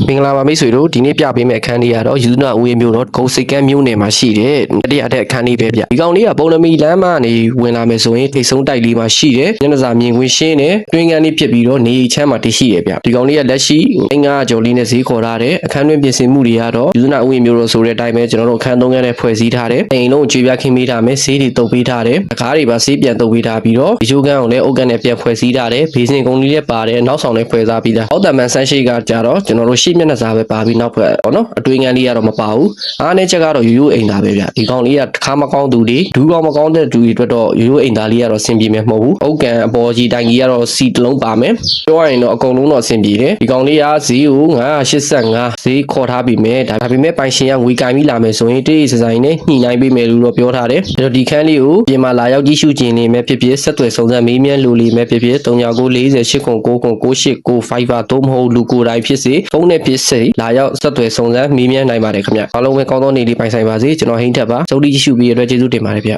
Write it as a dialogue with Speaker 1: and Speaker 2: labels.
Speaker 1: မင်္ဂလာပါမိတ်ဆွေတို့ဒီနေ့ပြပေးမယ့်အခန်းလေးကတော့ယူဇနာဦးရေမျိုးတော့ဂုံစိတ်ကမ်းမျိုးနယ်မှာရှိတယ်တရားတဲ့အခန်းလေးပဲဗျဒီကောင်လေးကပုံနမီလမ်းမနေဝင်လာမယ်ဆိုရင်ထိတ်ဆုံးတိုက်လေးမှာရှိတယ်ညနေစာမြင်ခွင့်ရှင်းတယ်တွင်းကန်းလေးဖြစ်ပြီးတော့နေချမ်းမှာတရှိတယ်ဗျဒီကောင်လေးကလက်ရှိအင်္ဂါကြော်လေးနဲ့ဈေးခေါ်ထားတယ်အခန်းတွင်းပြင်ဆင်မှုတွေကတော့ယူဇနာဦးရေမျိုးတော့ဆိုတဲ့အတိုင်းပဲကျွန်တော်တို့အခန်းသုံးခန်းနဲ့ဖွဲ့စည်းထားတယ်အိမ်လုံးကြွေပြခင်းပေးထားမယ်ဈေးတွေတုပ်ပေးထားတယ်အခါးတွေပါဈေးပြန်တုပ်ပေးထားပြီးတော့ဒီချိုးကန်းကိုလည်းအုတ်ကန်းနဲ့ပြန်ဖွဲ့စည်းထားတယ်ဘေးစင်ကုန်းလေးလည်းပါတယ်နောက်ဆောင်လည်းဖွဲ့စားပြီးသားအောက်တမန်ဆန်းရှိကကြတော့ကျွန်တော်တို့ရှေ့မျက်နှာစာပဲပါပြီးနောက်ဘက်ပေါ့နော်အတွင်းကန်းလေးကတော့မပါဘူးအားနဲ့ချက်ကတော့ရိုးရိုးအိမ်သားပဲဗျဒီကောင်လေးကတစ်ခါမကောင်းသူတွေဒူးကောင်မကောင်းတဲ့သူတွေအတွက်တော့ရိုးရိုးအိမ်သားလေးကတော့အဆင်ပြေမယ်မဟုတ်ဘူးအုတ်ကန်အပေါ်ကြီးတိုင်ကြီးကတော့စီတစ်လုံးပါမယ်ပြောရရင်တော့အကုန်လုံးတော့အဆင်ပြေတယ်ဒီကောင်လေးကဈေးကို985ဈေးခေါ်ထားပြီးမယ်ဒါပေမဲ့ပိုင်ရှင်ကငွေကင်ပြီးလာမယ်ဆိုရင်တိတိစဆိုင်နဲ့ညှိနှိုင်းပေးမယ်လို့တော့ပြောထားတယ်အဲ့တော့ဒီခန်းလေးကိုပြင်မာလာရောက်ကြည့်ရှုခြင်းနေမယ်ဖြစ်ဖြစ်ဆက်သွယ်စုံစမ်းမေးမြန်းလူလေးမယ်ဖြစ်ဖြစ်3940899995သို့မဟုတ်လူကိုယ်တိုင်ဖြစ်စေဖုန်းနဲ့ဖြစ်စေလာရောက်ဆက်သွယ်စုံစမ်းမေးမြန်းနိုင်ပါတယ်ခင်ဗျအားလုံးပဲကောင်းသောနေ့လေးပိုင်ဆိုင်ပါစေကျွန်တော်ဟိန်းထက်ပါစုံတီးကြည့်ရှုပြီးရတဲ့ကျေးဇူးတင်ပါတယ်ဗျ